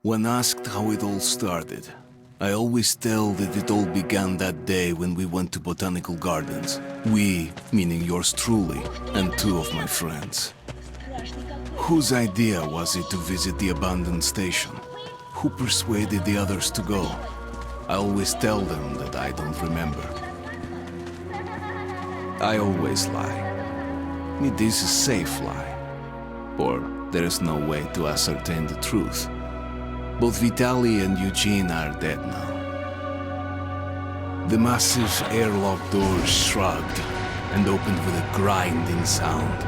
When asked how it all started, I always tell that it all began that day when we went to botanical gardens. We, meaning yours truly, and two of my friends. Whose idea was it to visit the abandoned station? Who persuaded the others to go? I always tell them that I don't remember. I always lie. It is a safe lie, or there is no way to ascertain the truth. Both Vitaly and Eugene are dead now. The massive airlock doors shrugged and opened with a grinding sound,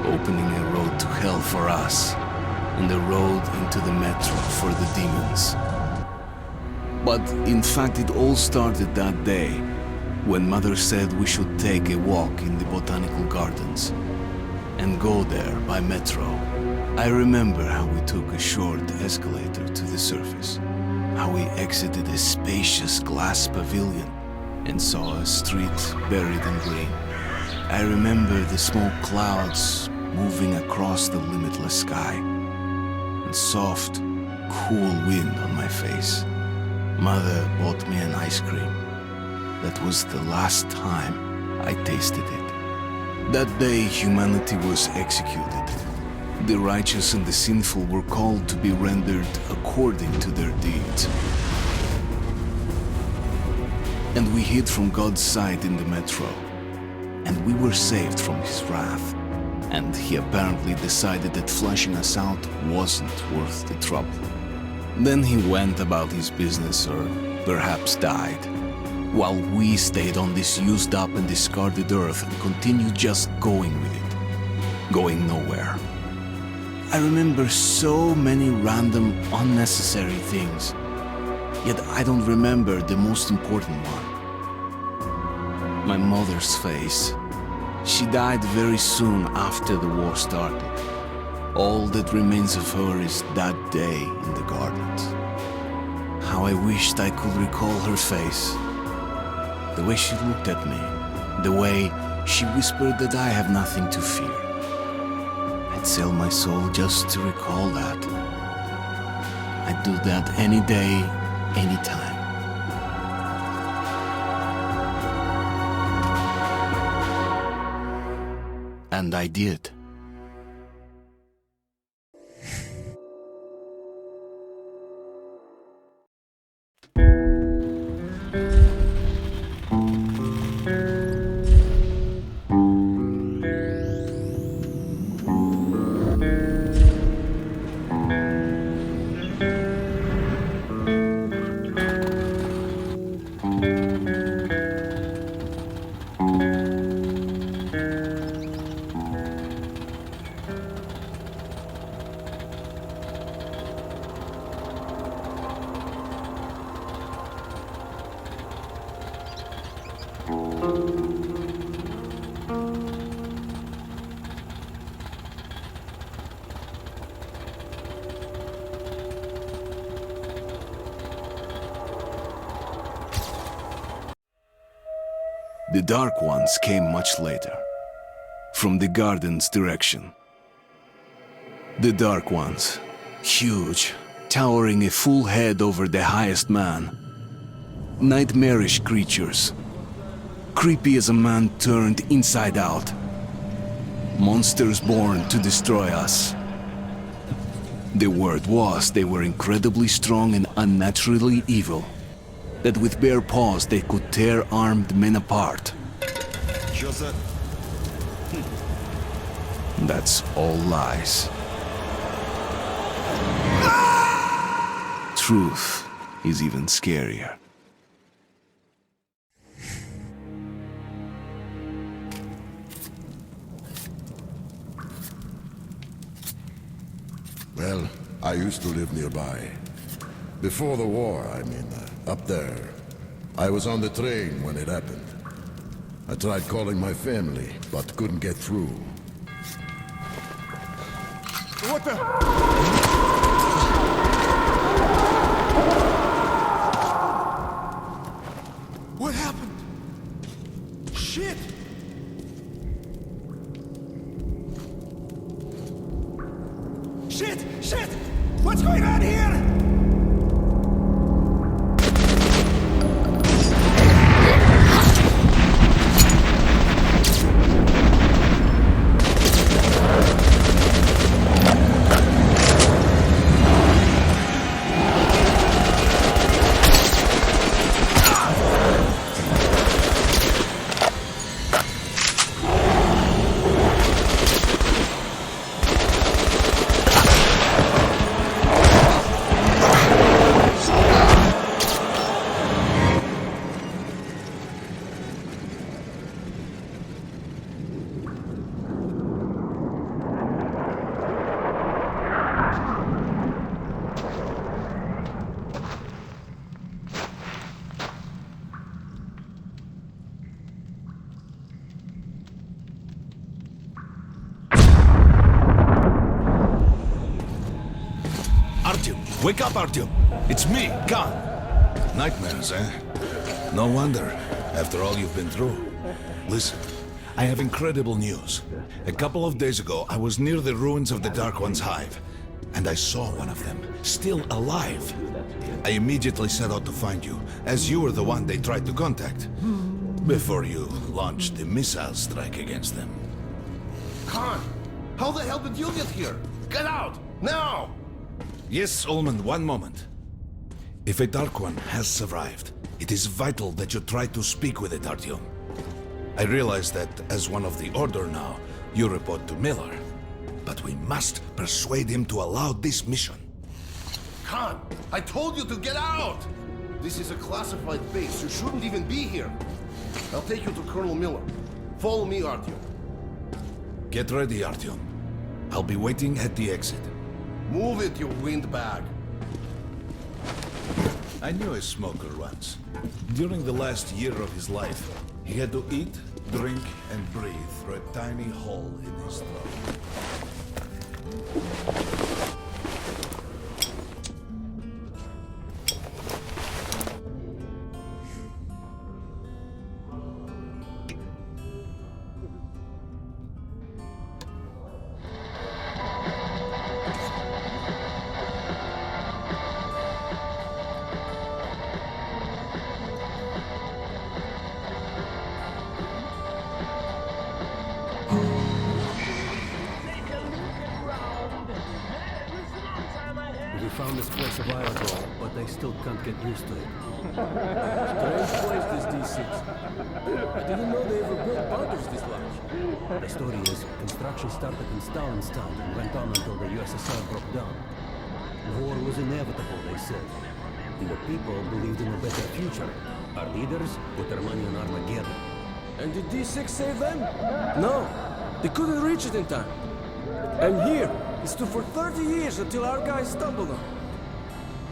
opening a road to hell for us and a road into the metro for the demons. But in fact, it all started that day when Mother said we should take a walk in the botanical gardens and go there by metro. I remember how we took a short escalator to the surface, how we exited a spacious glass pavilion and saw a street buried in green. I remember the smoke clouds moving across the limitless sky and soft, cool wind on my face. Mother bought me an ice cream. That was the last time I tasted it. That day, humanity was executed. The righteous and the sinful were called to be rendered according to their deeds. And we hid from God's sight in the metro. And we were saved from his wrath. And he apparently decided that flashing us out wasn't worth the trouble. Then he went about his business, or perhaps died, while we stayed on this used up and discarded earth and continued just going with it, going nowhere. I remember so many random, unnecessary things, yet I don't remember the most important one. My mother's face. She died very soon after the war started. All that remains of her is that day in the gardens. How I wished I could recall her face. The way she looked at me, the way she whispered that I have nothing to fear. I'd sell my soul just to recall that. I'd do that any day, any time. And I did. The Dark Ones came much later, from the garden's direction. The Dark Ones, huge, towering a full head over the highest man. Nightmarish creatures, creepy as a man turned inside out. Monsters born to destroy us. The word was they were incredibly strong and unnaturally evil. That with bare paws they could tear armed men apart. That's all lies. Truth is even scarier. Well, I used to live nearby. Before the war, I mean, up there. I was on the train when it happened. I tried calling my family, but couldn't get through. What the? What happened? Shit! Shit! Shit! What's going on here? Wake up, Artyom! It's me, Khan! Nightmares, eh? No wonder, after all you've been through. Listen, I have incredible news. A couple of days ago, I was near the ruins of the Dark One's hive, and I saw one of them, still alive. I immediately set out to find you, as you were the one they tried to contact, before you launched the missile strike against them. Khan, how the hell did you get here? Get out, now! Yes, Ullman, one moment. If a Dark One has survived, it is vital that you try to speak with it, Artyom. I realize that, as one of the Order now, you report to Miller. But we must persuade him to allow this mission. Khan, I told you to get out! This is a classified base. You shouldn't even be here. I'll take you to Colonel Miller. Follow me, Artyom. Get ready, Artyom. I'll be waiting at the exit. Move it, you windbag. I knew a smoker once. During the last year of his life, he had to eat, drink, and breathe through a tiny hole in his throat. We found this place a while ago, but I still can't get used to it. Strange place, this D6. I didn't know they ever built bunkers this large. The story is, construction started in Stalinstown and went on until the USSR broke down. War was inevitable, they said. And the people believed in a better future. Our leaders put their money on Armageddon. And did D6 save them? No, they couldn't reach it in time. And here, it stood for 30 years until our guys stumbled on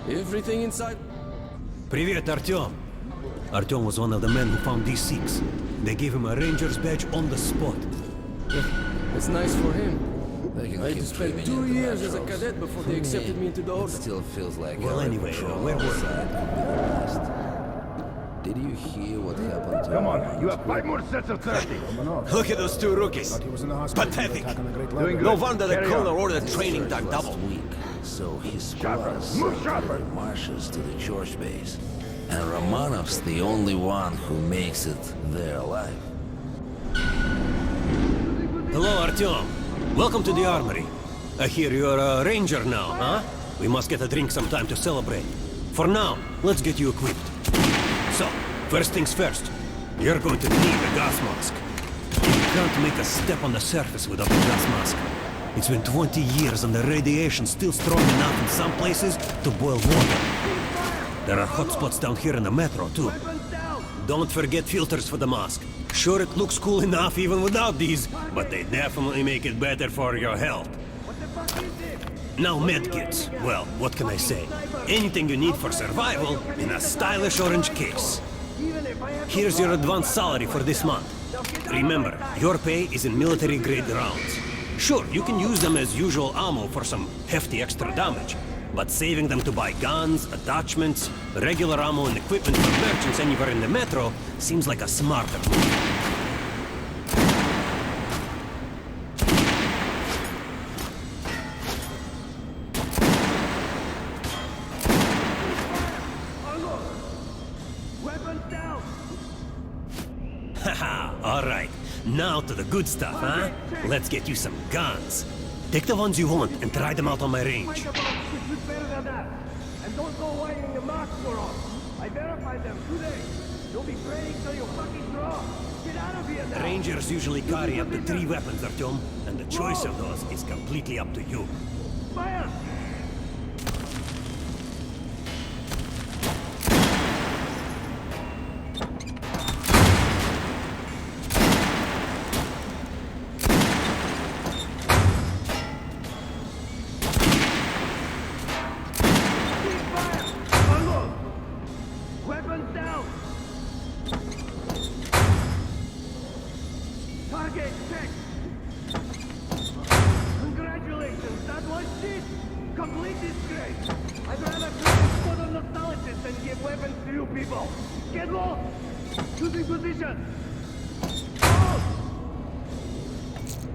it. Everything inside... Привет, Artyom. Artyom was one of the men who found D6. They gave him a ranger's badge on the spot. It's nice for him. They can I had keep to spend dreaming 2 in the years as a metros. cadet before they accepted me into the It order. still feels like Well, every anyway, patrol where were we? outside could be the last. Did you hear what happened to Come on, you have 5 more sets of 30. Look at those two rookies. Pathetic. No wonder the colonel ordered training done double. last week? So his squad sent marshes to the church base. And Romanov's the only one who makes it there alive. Hello, Artyom. Welcome to the armory. I hear you're a ranger now, huh? We must get a drink sometime to celebrate. For now, let's get you equipped. So, first things first. You're going to need a gas mask. You can't make a step on the surface without a gas mask. It's been 20 years and the radiation's still strong enough in some places to boil water. There are hotspots down here in the metro, too. Don't forget filters for the mask. Sure, it looks cool enough even without these, but they definitely make it better for your health. Now medkits. Well, what can I say? Anything you need for survival in a stylish orange case. Here's your advance salary for this month. Remember, your pay is in military-grade rounds. Sure, you can use them as usual ammo for some hefty extra damage, but saving them to buy guns, attachments, regular ammo and equipment for merchants anywhere in the metro seems like a smarter move. Alright, now to the good stuff, huh? Let's get you some guns. Take the ones you want and try them out on my range. And don't go whining the marks for us. I verified them today. You'll be praying till you fucking draw. Get out of here now. Rangers usually carry up to 3 weapons, Artyom, and the choice of those is completely up to you. Fire!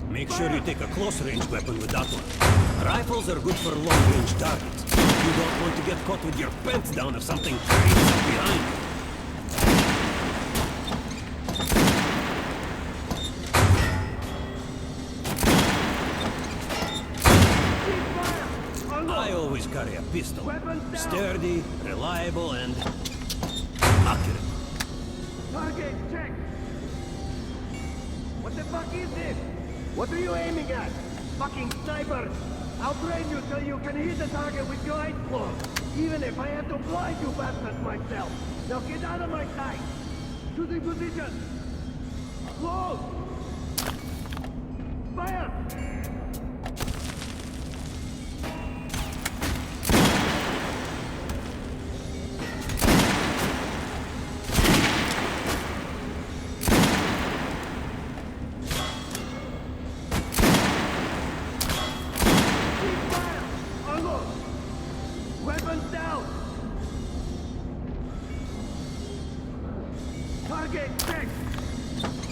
Make sure you take a close-range weapon with that one. Rifles are good for long-range targets. You don't want to get caught with your pants down if something creeps up behind you. I always carry a pistol. Sturdy, reliable, and accurate. Target check! What the fuck is this? What are you aiming at? Fucking snipers! I'll train you till you can hit the target with your eyes closed. Even if I have to blind you bastards myself. Now get out of my sight! Shooting position! Close! Fire!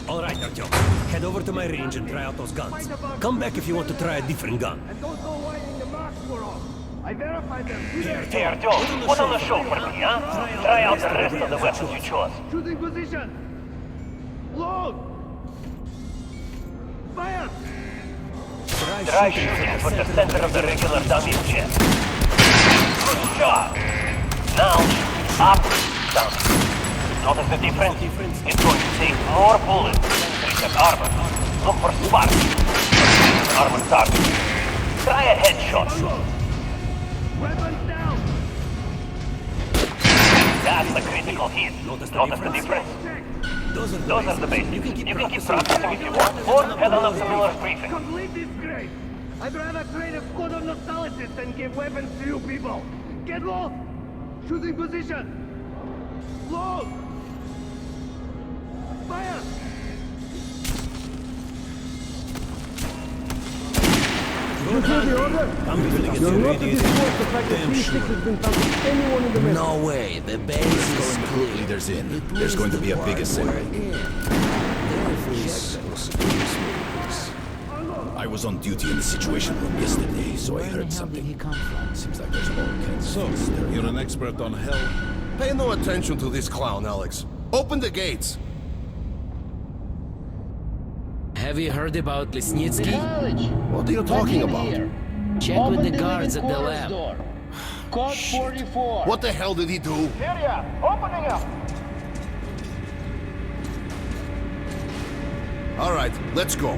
Alright, Artyom. Head over to my range and try out those guns. Come back if you want to try a different gun. And don't go whining the marks for us. I verified them. Hey, Artyom, put on the show for me, huh? Try out the rest of the weapons you chose. Shooting position. Load. Fire. Try shooting for the center of the regular dummy's chest. Good job. Now, up, down. Notice the difference? It's going to take more bullets than treated armor. Look for sparks. Armor target. Try a headshot. Weapons down. That's the critical hit. Notice the difference? Those are the basics. You can keep practicing if you want, or head on up to Miller's briefing. Complete disgrace. I'd rather train a squad of nostalgists than give weapons to you people. Get low. Shooting position. Load. Fire! I'm feeling it's irradiated. Damn sure. No way, the base is clear. Leaders in. There's going to be a big assembly. I was on duty in the Situation Room yesterday, so I heard something. Seems like there's all kinds So, of things there. you're an expert on hell? Pay no attention to this clown, Alex. Open the gates. Have you heard about Lesnitsky? What are you talking about? Check with the guards at the lab. Code 44. What the hell did he do? Area, opening up. All right, let's go.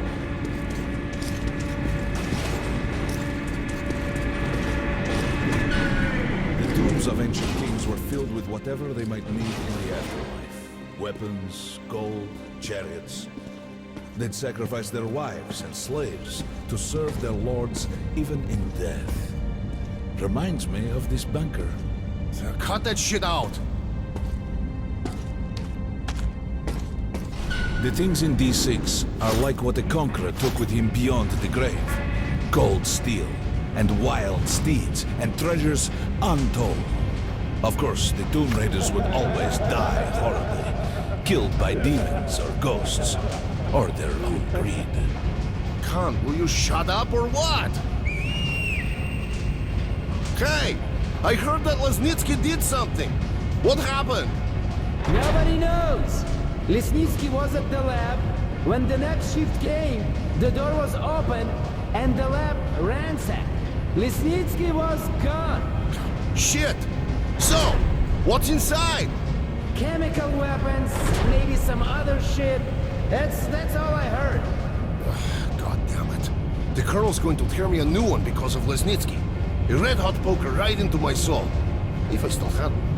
The tombs of ancient kings were filled with whatever they might need in the afterlife. Weapons, gold, chariots. They'd sacrifice their wives and slaves to serve their lords even in death. Reminds me of this bunker. Cut that shit out. The things in D6 are like what the Conqueror took with him beyond the grave. Gold steel, and wild steeds, and treasures untold. Of course, the Tomb Raiders would always die horribly, killed by demons or ghosts, or their own greed. Khan, will you shut up or what? Hey, I heard that Lesnitsky did something. What happened? Nobody knows. Lesnitsky was at the lab. When the next shift came, the door was open and the lab ransacked. Lesnitsky was gone. Shit! So, what's inside? Chemical weapons, maybe some other shit. That's all I heard. God damn it. The Colonel's going to tear me a new one because of Lesnitsky. A red-hot poker right into my soul. If I still had one.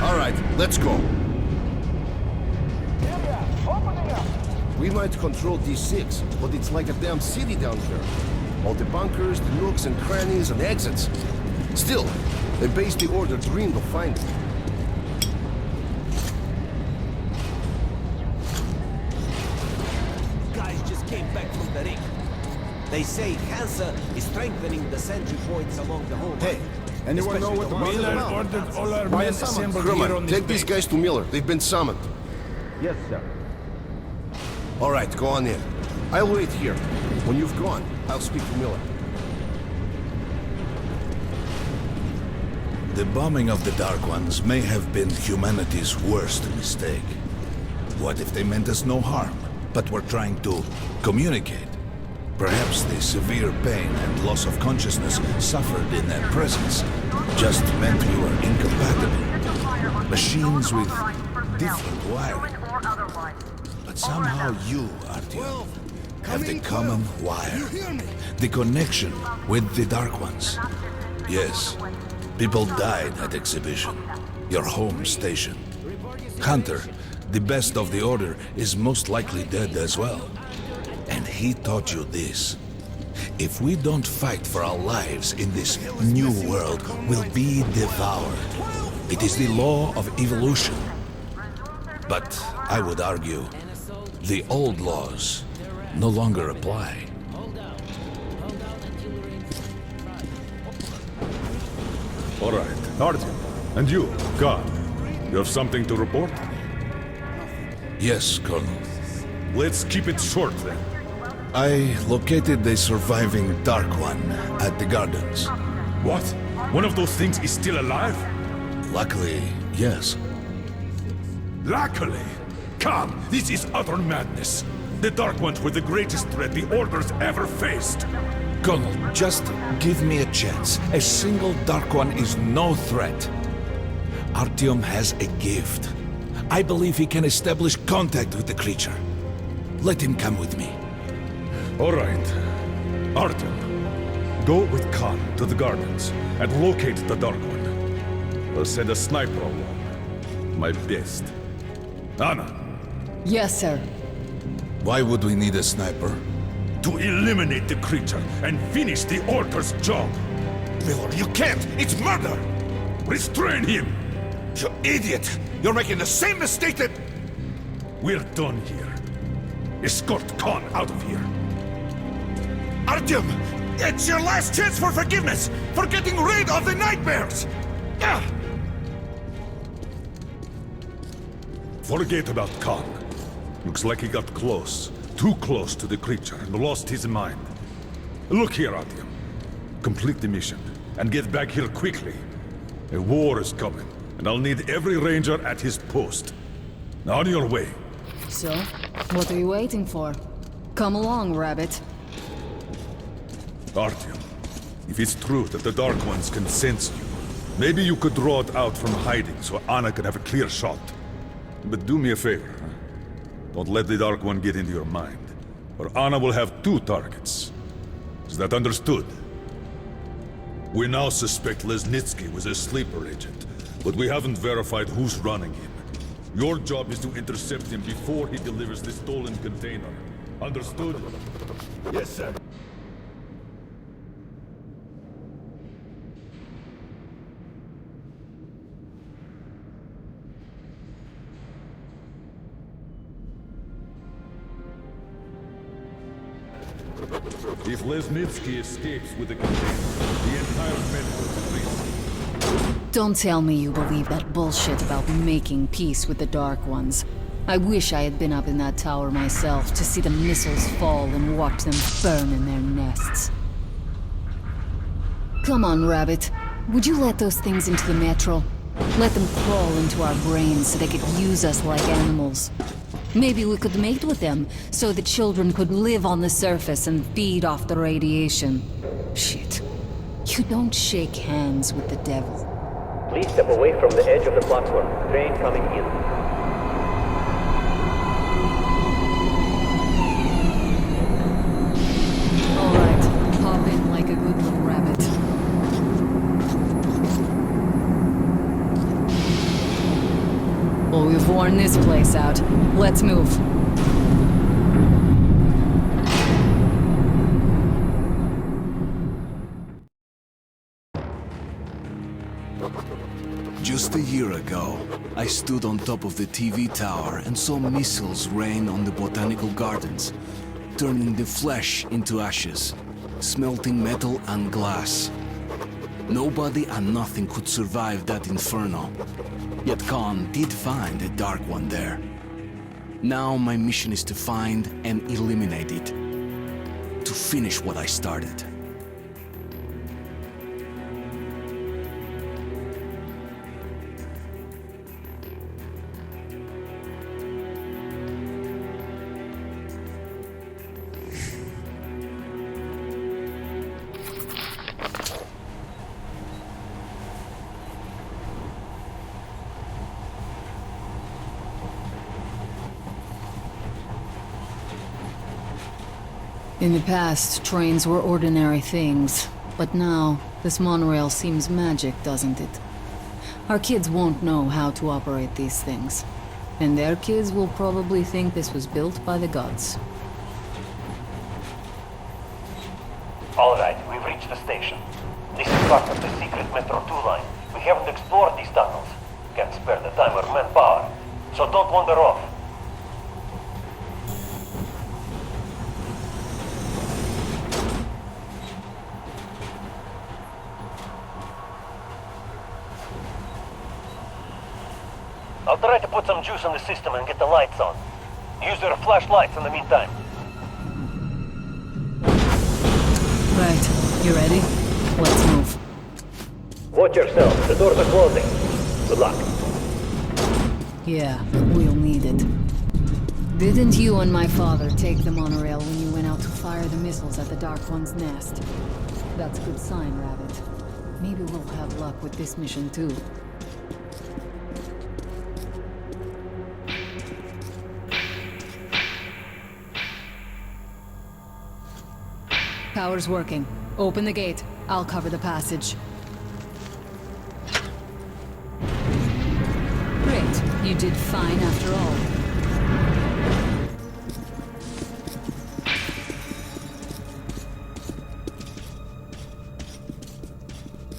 Alright, let's go. We might control D6, but it's like a damn city down here. All the bunkers, the nooks and crannies and exits. Still, a base the Order dreamed of finding. Guys just came back from the ring. They say Hansa is strengthening the sentry points along the whole line. Anyone know what the boss is Miller about? ordered all our By men a summons. assembled here on Grumman, this take these base. guys to Miller. They've been summoned. Yes, sir. Alright, go on in. I'll wait here. When you've gone, I'll speak to Miller. The bombing of the Dark Ones may have been humanity's worst mistake. What if they meant us no harm, but were trying to communicate? Perhaps the severe pain and loss of consciousness suffered in their presence just meant we were incompatible. Machines with different wiring. But somehow you, Artyom, have the common wire. The connection with the Dark Ones. Yes, people died at exhibition, your home station. Hunter, the best of the Order, is most likely dead as well. And he taught you this. If we don't fight for our lives in this new world, we'll be devoured. It is the law of evolution. But I would argue, the old laws no longer apply. All right, Artyom. And you, Khan, you have something to report? Yes, Colonel. Let's keep it short then. I located the surviving Dark One at the gardens. What? One of those things is still alive? Luckily, yes. Luckily? Come, this is utter madness. The Dark Ones were the greatest threat the Order's ever faced. Colonel, just give me a chance. A single Dark One is no threat. Artyom has a gift. I believe he can establish contact with the creature. Let him come with me. All right. Artyom, go with Khan to the gardens and locate the Dark One. I'll send a sniper along. My best. Anna. Yes, sir. Why would we need a sniper? To eliminate the creature and finish the Order's job. Miller, you can't! It's murder! Restrain him! You idiot! You're making the same mistake that... We're done here. Escort Khan out of here. Artyom! It's your last chance for forgiveness! For getting rid of the nightmares! Forget about Khan. Looks like he got close. Too close to the creature and lost his mind. Look here, Artyom. Complete the mission and get back here quickly. A war is coming, and I'll need every ranger at his post. Now on your way. So, what are you waiting for? Come along, Rabbit. Artyom, if it's true that the Dark Ones can sense you, maybe you could draw it out from hiding so Anna can have a clear shot. But do me a favor, huh? Don't let the Dark One get into your mind, or Anna will have two targets. Is that understood? We now suspect Lesnitsky was a sleeper agent, but we haven't verified who's running him. Your job is to intercept him before he delivers the stolen container. Understood? Yes, sir. If Lesnitsky escapes with the container, the entire network will be... Don't tell me you believe that bullshit about making peace with the Dark Ones. I wish I had been up in that tower myself to see the missiles fall and watch them burn in their nests. Come on, Rabbit. Would you let those things into the metro? Let them crawl into our brains so they could use us like animals. Maybe we could mate with them, so the children could live on the surface and feed off the radiation. Shit. You don't shake hands with the devil. Please step away from the edge of the platform. Train coming in. Alright, hop in like a good little rabbit. Well, we've worn this place out. Let's move. Just a year ago, I stood on top of the TV tower and saw missiles rain on the botanical gardens, turning the flesh into ashes, smelting metal and glass. Nobody and nothing could survive that inferno. Yet Khan did find a Dark One there. Now my mission is to find and eliminate it. To finish what I started. In the past, trains were ordinary things, but now, this monorail seems magic, doesn't it? Our kids won't know how to operate these things, and their kids will probably think this was built by the gods. Alright, we've reached the station. This is part of the secret Metro 2 line. We haven't explored these tunnels. Can't spare the time or manpower, so don't wander off. I'll try to put some juice on the system and get the lights on. Use your flashlights in the meantime. Right, you ready? Let's move. Watch yourself, the doors are closing. Good luck. Yeah, we'll need it. Didn't you and my father take the monorail when you went out to fire the missiles at the Dark One's nest? That's a good sign, Rabbit. Maybe we'll have luck with this mission too. Power's working. Open the gate. I'll cover the passage. Great. You did fine after all.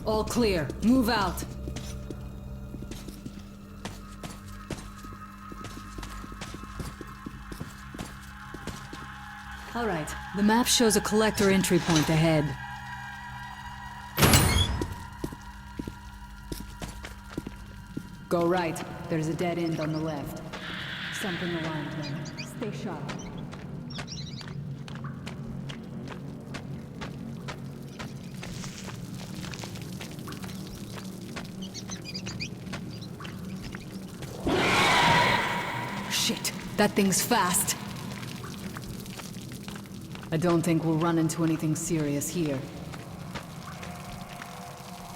All clear. Move out. All right. The map shows a collector entry point ahead. Go right. There's a dead end on the left. Something alarmed them. Stay sharp. Shit, that thing's fast. I don't think we'll run into anything serious here.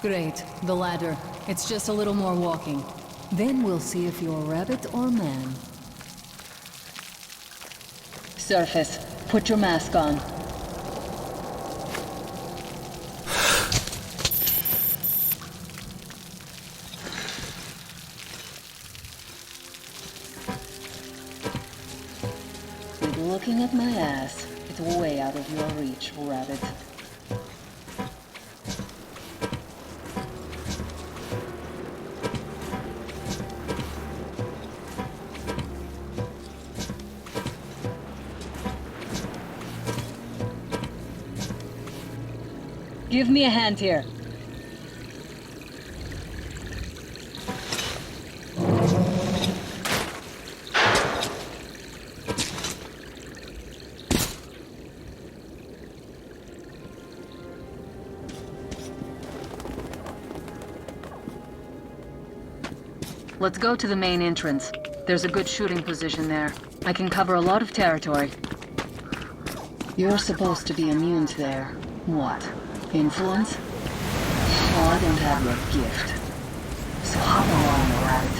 Great, the ladder. It's just a little more walking. Then we'll see if you're rabbit or man. Surface, put your mask on. Quit looking at my ass. It's way out of your reach, rabbit. Give me a hand here. Let's go to the main entrance. There's a good shooting position there. I can cover a lot of territory. You're supposed to be immune to their... what? Influence? Well, I don't have your gift. So hop along, rabbit.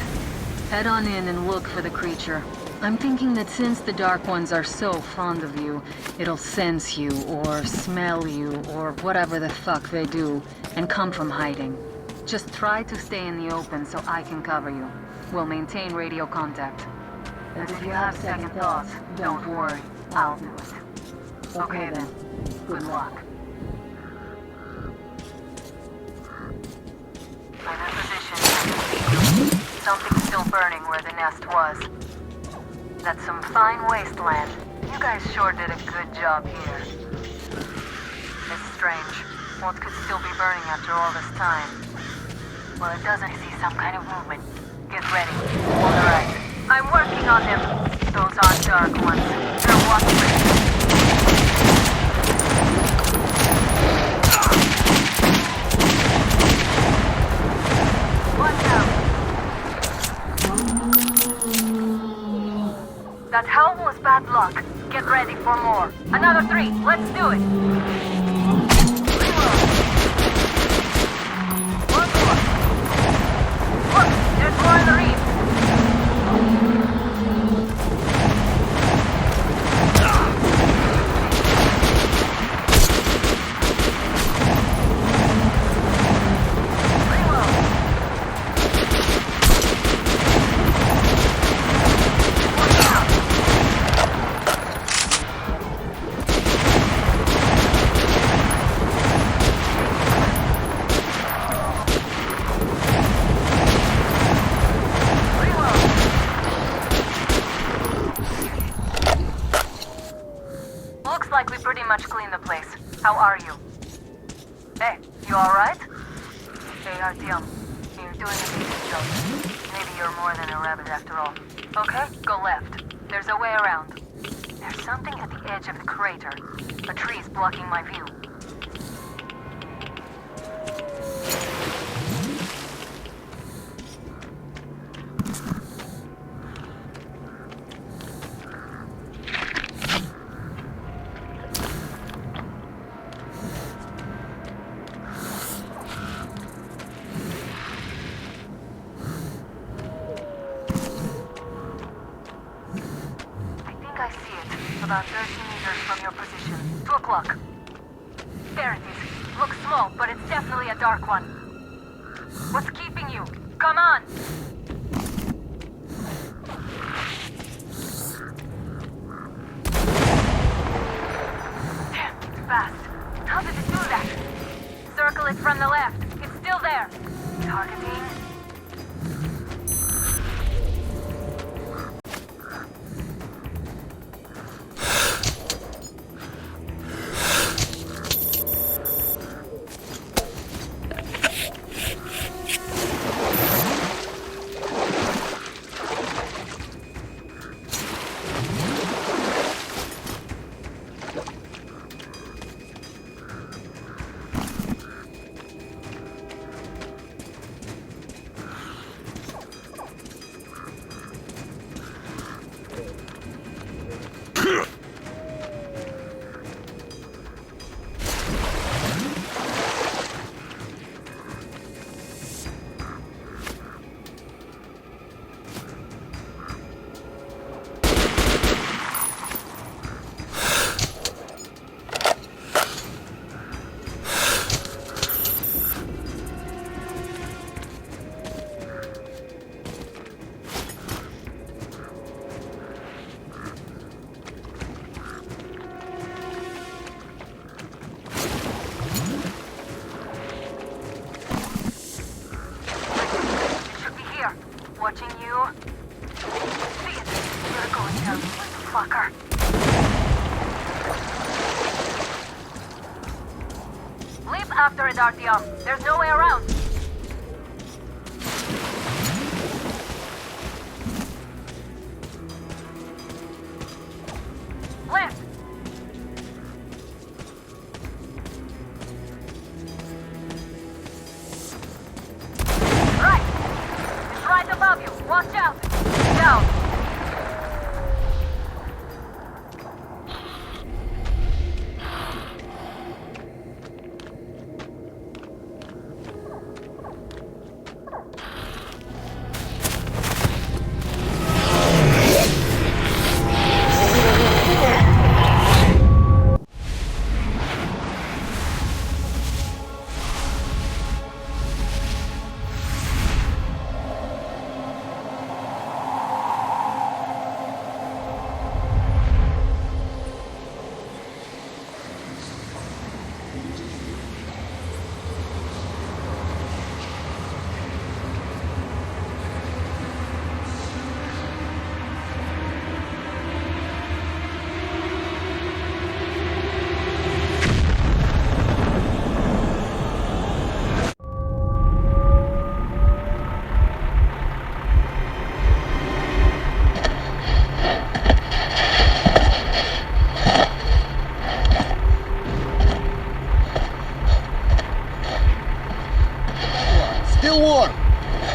Head on in and look for the creature. I'm thinking that since the Dark Ones are so fond of you, it'll sense you, or smell you, or whatever the fuck they do, and come from hiding. Just try to stay in the open so I can cover you. We'll maintain radio contact. And if you have second thoughts, don't worry. I'll do it. Okay then. Good luck. I'm in position. Something's still burning where the nest was. That's some fine wasteland. You guys sure did a good job here. It's strange. What could still be burning after all this time? Well, it doesn't see some kind of movement. Get ready. On the right. I'm working on them. Those aren't Dark Ones. They're walking. Watch out. That helm was bad luck. Get ready for more. Another 3. Let's do it. Reload. One more. Look, there's more in the reef. How are you? Hey, you alright? Hey, Artyom. You're doing a decent job. Maybe you're more than a rabbit after all. Okay, go left. There's a way around. There's something at the edge of the crater. A tree's blocking my view. About 30 meters from your position. 2 o'clock. There it is. Looks small, but it's definitely a Dark One. What's keeping you? Come on! Damn, it's fast. How did it do that? Circle it from the left. It's still there. Targeting. Watching you. See it. You're going down, fucker. Leap after it, Artyom. There's no way around. Left. Right. It's right above you. Watch out! Down!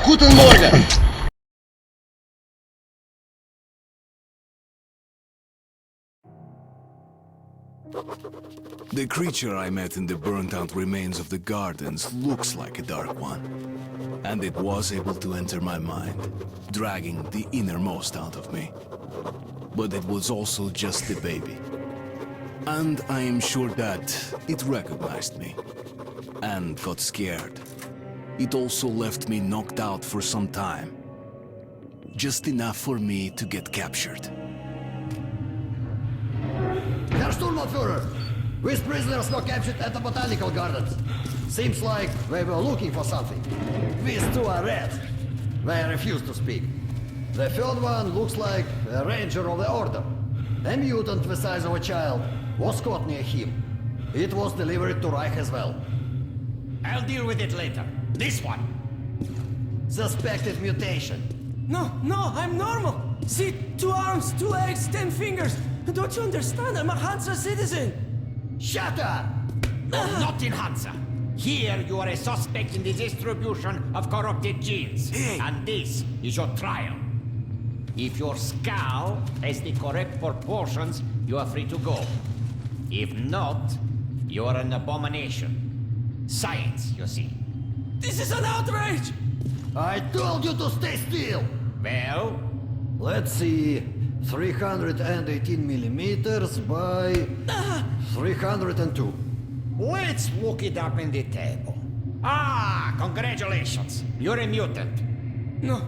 Guten Morgen! The creature I met in the burnt-out remains of the gardens looks like a dark one. And it was able to enter my mind, dragging the innermost out of me. But it was also just a baby. And I am sure that it recognized me and got scared. It also left me knocked out for some time. Just enough for me to get captured. Herr Sturmbannführer, these prisoners were captured at the botanical gardens. Seems like they were looking for something. These two are rats. They refuse to speak. The third one looks like a ranger of the order. A mutant the size of a child was caught near him. It was delivered to Reich as well. I'll deal with it later. This one. Suspected mutation. No, I'm normal. See, 2 arms, 2 legs, 10 fingers. Don't you understand? I'm a Hansa citizen. Shut up! You're not in Hansa. Here you are a suspect in the distribution of corrupted genes. Hey. And this is your trial. If your skull has the correct proportions, you are free to go. If not, you are an abomination. Science, you see. This is an outrage! I told you to stay still! Well? Let's see. 318 millimeters by 302. Let's look it up in the table. Ah, congratulations. You're a mutant. No.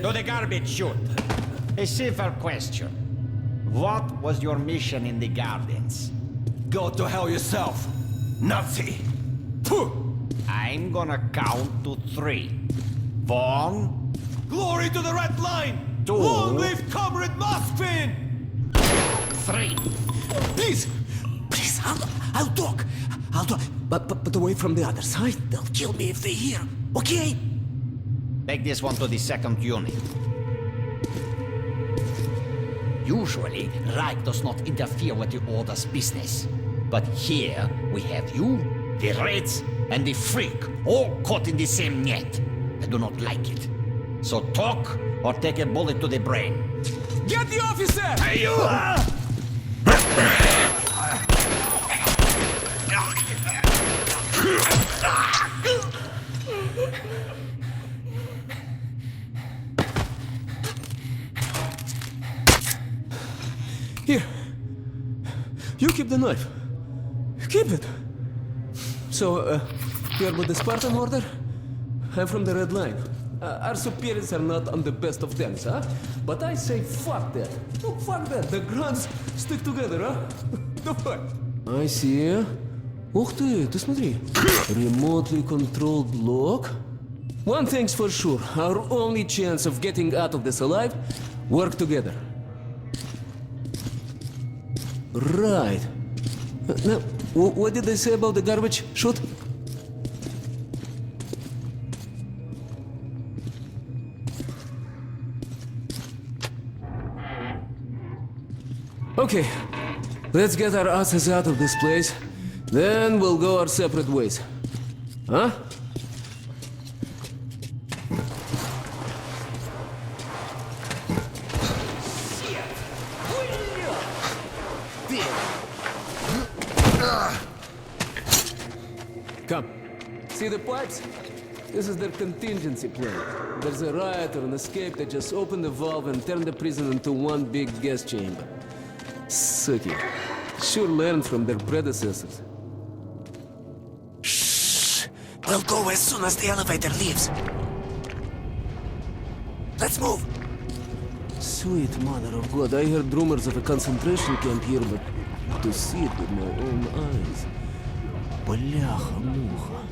To the garbage chute. A simple question. What was your mission in the gardens? Go to hell yourself, Nazi! Pooh! I'm gonna count to 3. 1. Glory to the Red Line! 2. Long live Comrade Mospin! 3. Please, I'll talk. But away from the other side. They'll kill me if they hear. Okay? Take this one to the 2nd unit. Usually, Reich does not interfere with the Order's business. But here, we have you, the Reds, and the Freak, all caught in the same net. I do not like it. So talk, or take a bullet to the brain. Get the officer! Hey, you! Here. You keep the knife. Keep it. So, you're with the Spartan Order? I'm from the Red Line. Our superiors are not on the best of terms, huh? But I say fuck that. Oh, fuck that. The grunts stick together, huh? Давай. I see. Ух ты, ты смотри. Remotely controlled block. One thing's for sure. Our only chance of getting out of this alive, work together. Right. Now, what did they say about the garbage chute? Okay, let's get our asses out of this place. Then we'll go our separate ways. Huh? Come. See the pipes? This is their contingency plan. There's a riot or an escape, they just open the valve and turn the prison into one big gas chamber. Sucky. Sure learned from their predecessors. Shh! We'll go as soon as the elevator leaves. Let's move! Sweet mother of God, I heard rumors of a concentration camp here, but to see it with my own eyes. Бляха-муха.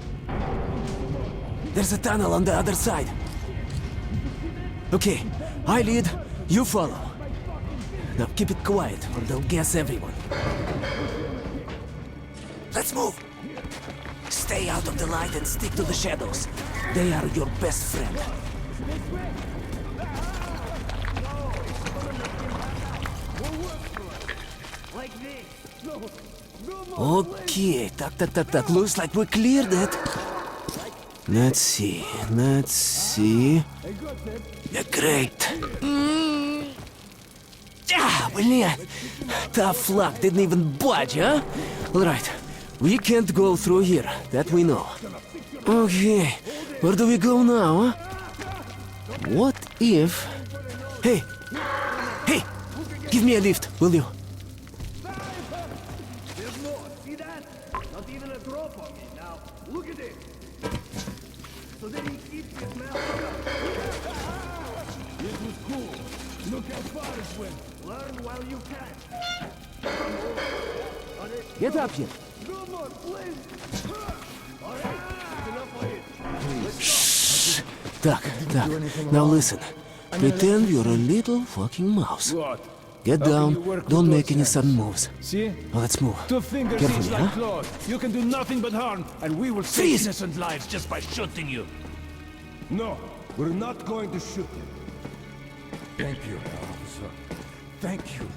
There's a tunnel on the other side. Okay, I lead, you follow. Now keep it quiet, or they'll gas everyone. Let's move! Stay out of the light and stick to the shadows. They are your best friend. Okay, так. Looks like we cleared it. Let's see. Yeah, great. Блин. Tough luck, didn't even budge, huh? Alright, we can't go through here, that we know. Okay, where do we go now, huh? What if... Hey! Give me a lift, will you? There's more. See that? Not even a drop on me. Now, look at it. So then he keeps his mouth shut. This was cool. Look how far it went. Learn while you can. Get up here. No more, please. All right, enough of it. Shh. Так. Now listen. Pretend you're a little fucking mouse. Get down. Don't make any sudden moves. See? Now let's move. 2 fingers Carefully, each like huh? claws. You can do nothing but harm, and we will save Freeze! innocent lives just by shooting you. No, we're not going to shoot you. Thank you, officer. Thank you.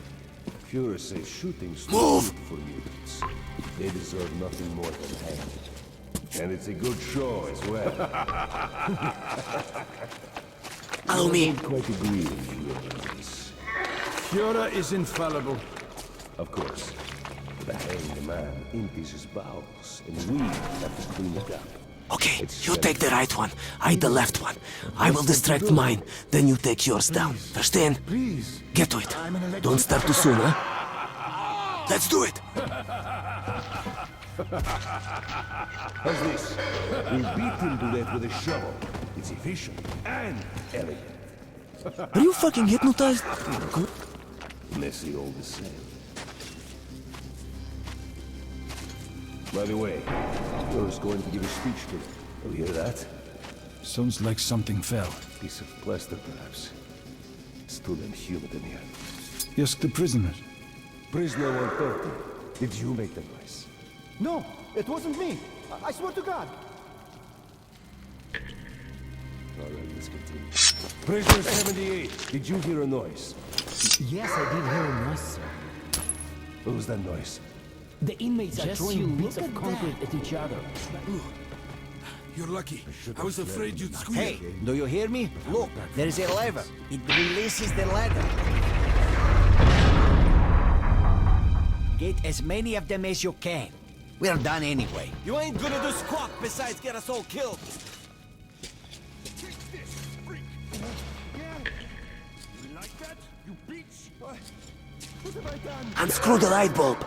Führer says shooting's Move! good for mutants. They deserve nothing more than hanging. And it's a good show as well. Follow me. I don't quite agree with you on this. Führer is infallible. Of course. The hanged man empties his bowels, and we have to clean it up. Okay, you take the right one, I the left one. I will distract mine, then you take yours down. Verstehen? Please. Get to it. Don't start too soon, huh? Let's do it! How's this? We'll beat him to death with a shovel. It's efficient and elegant. Are you fucking hypnotized? Messy all the same. By the way, Führer's going to give a speech today. You hear that? Sounds like something fell. Piece of plaster, perhaps. It's too damn humid in here. Ask the prisoners. Prisoner 130, did you make the noise? No, it wasn't me. I swear to God. All right, let's continue. Prisoner 78, did you hear a noise? Yes, I did hear a noise, sir. What was that noise? The inmates are Just throwing you bits look of at concrete at each other. You're lucky. I was afraid you'd squeal. Hey, do you hear me? Look, there is a lever. It releases the ladder. Get as many of them as you can. We're done anyway. You ain't gonna do squat besides get us all killed. Unscrew the light bulb.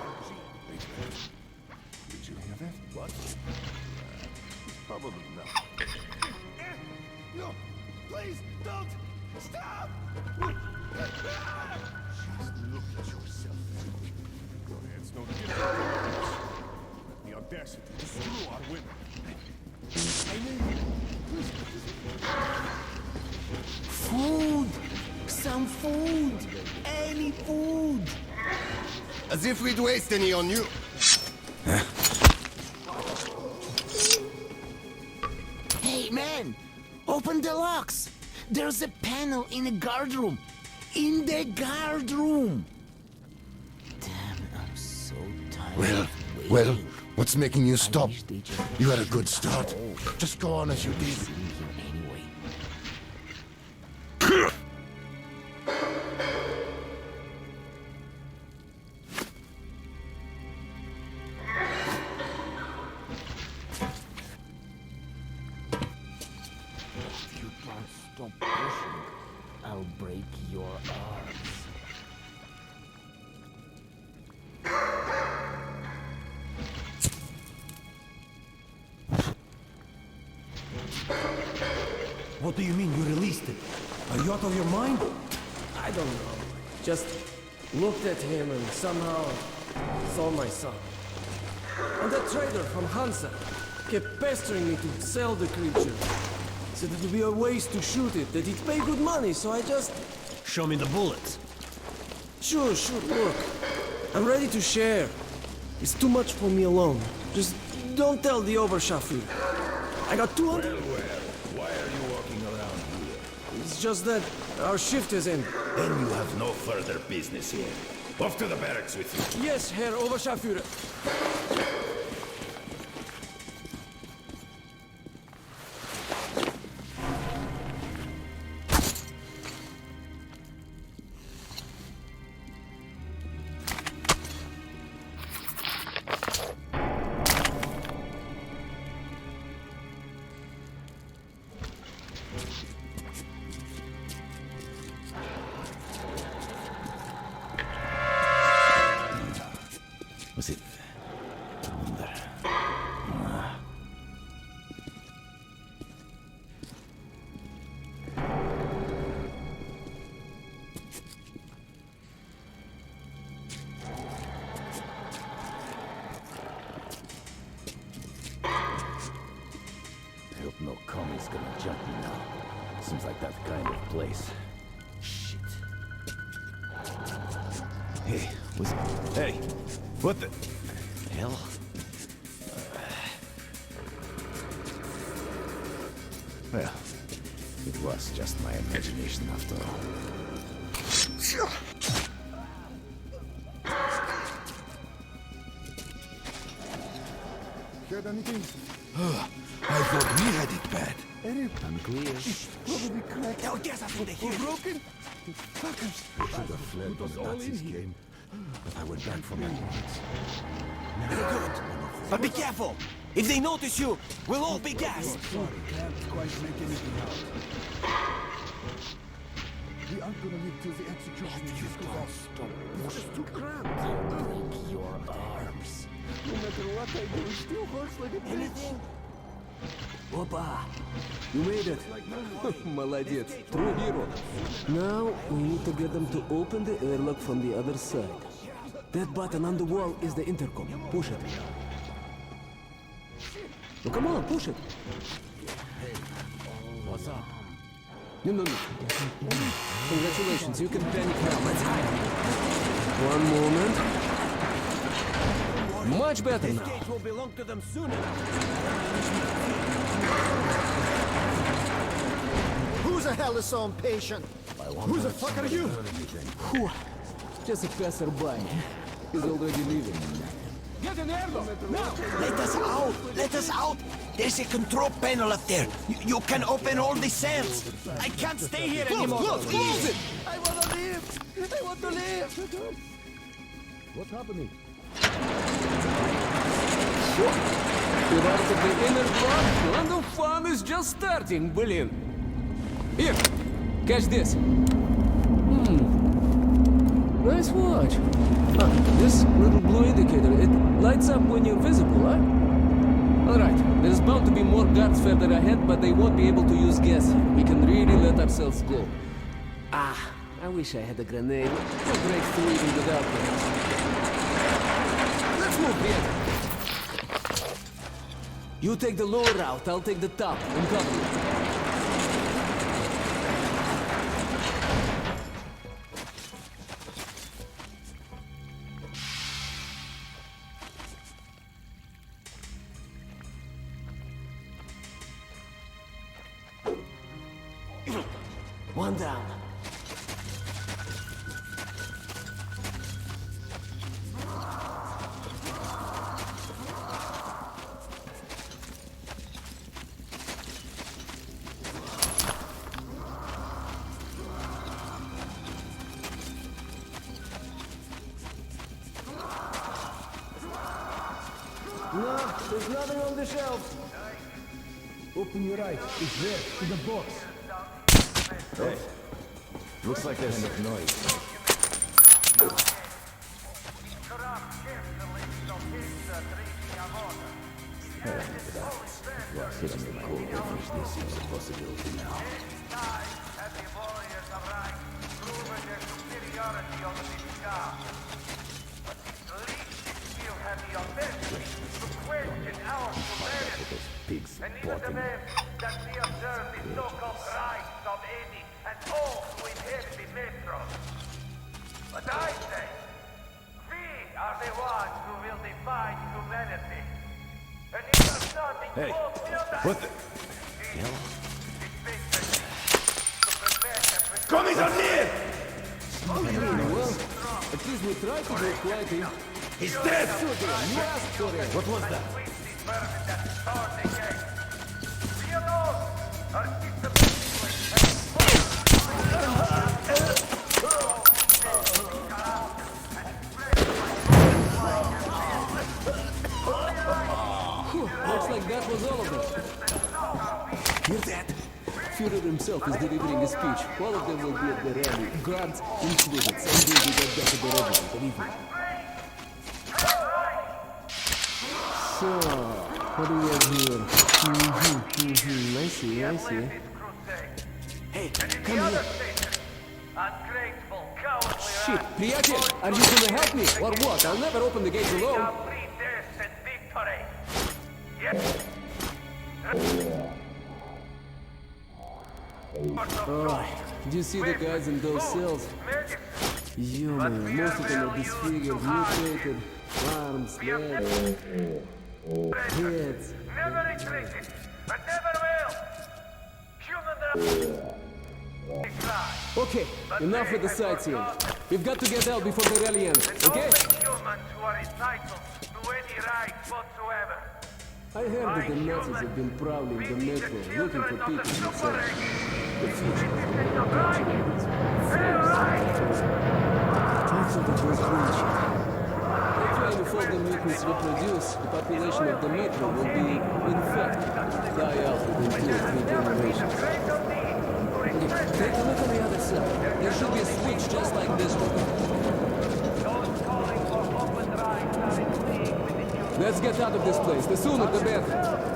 Did you hear that? What? Probably not. No, please don't stop. Just look at yourself. It's no different. The audacity to screw our women. Food! Some food! Any food! As if we'd waste any on you. Hey, man! Open the locks! There's a panel in the guard room! In the guard room! Damn, I'm so tired. Well, what's making you stop? You had a good start. Just go on as you did. Anyway. stop pushing, I'll break your arms. What do you mean you released it? Are you out of your mind? I don't know. Just looked at him and somehow saw my son. And that trader from Hansa kept pestering me to sell the creature. Said it would be a waste to shoot it, that he'd pay good money, so I just... Show me the bullets. Sure, look. I'm ready to share. It's too much for me alone. Just don't tell the Oberscharführer. I got 200... Why are you walking around here? It's just that our shift is in. Then you have no further business here. Off to the barracks with you. Yes, Herr Oberscharführer. Was it? I wonder. I hope no commie's gonna jump me now. Seems like that kind of place. Shit. Hey, was it? Hey! What the hell? Well, it was just my imagination after all. Heard anything? I thought we had it bad. Unclear. Probably cracked. Now there's nothing to hear. Broken? Fuckers. I should have fled when the Nazis came. But I went back for my units. Very good. But be careful. If they notice you, we'll all be gassed. Sorry, can't quite make anything out. We aren't gonna live till the execution is Stop It's just too cramped. I'll break your arms. No matter what I do, it still hurts like a bitch. Anything? Опа! You made it! Молодец! True hero! Now, we need to get them to open the airlock from the other side. That button on the wall is the intercom. Push it. Oh, come on, push it! What's up? No. Congratulations, you can panic now. Let's hide. One moment. Much better now. This gate will belong to them sooner. Who the hell is so impatient? Who the fuck are you? Whew. Just a passerby. He's already leaving. Get an airlock! Now! Let us out! Let us out! There's a control panel up there. You can open all the cells. I can't stay here anymore. Close it! I want to leave! I want to leave! What's happening? You're out of the inner block, and the fun is just starting, блин. Here, catch this. Nice watch. This little blue indicator, it lights up when you're visible, huh? Alright, there's bound to be more guards further ahead, but they won't be able to use gas here. We can really let ourselves go. Ah, I wish I had a grenade. We'll break through even without them. Let's move here. You take the lower route, I'll take the top and cover you. One down. No, there's nothing on the shelves. Open your eyes. It's there, in the box. Hey, looks like there's enough noise. What's hitting the cold edge? This seems a possibility now. Pigs plotting. That we observe the so-called rights of any and all who inherit the metro. But I say, we are the ones who will define humanity. And if you're starting Hey, what the hell? Coming on here! Well, at least we tried to do it quietly. He's dead! You asked for it. What was that? Looks like that was all of them. Hear that? Führer himself is delivering a speech. All of them will be at the rally. Guards included. Someday we get back to the red line, believe me. So, what do we have here? I see. Hey, come here. Shit, приятель, are you gonna help me, or what? I'll never open the gates alone. Oh, did you see the guys in those cells? Yo, man, most of them are disfigured, mutated, arms, legs, heads. Never retreated, and never will. Human Okay, enough with the sightseeing. We've got to get out before the rally ends, okay? humans who are entitled to any rights whatsoever. I heard that the Nazis have been prowling the metro, looking for people to sell. The future of the I thought it was bullshit. They're trying to force the mutants reproduce. The population of the metro will be infected, die out within 2 or 3 generations. Take a look on the other side. There should be a switch just like this one. Let's get out of this place. The sooner the better.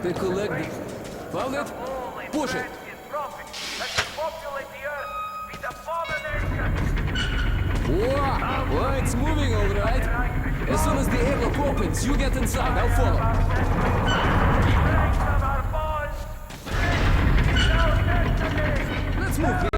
Take a leg. Found it? Push it. Wow! Well, it's moving all right. As soon as the airlock opens, you get inside. I'll follow. Let's move.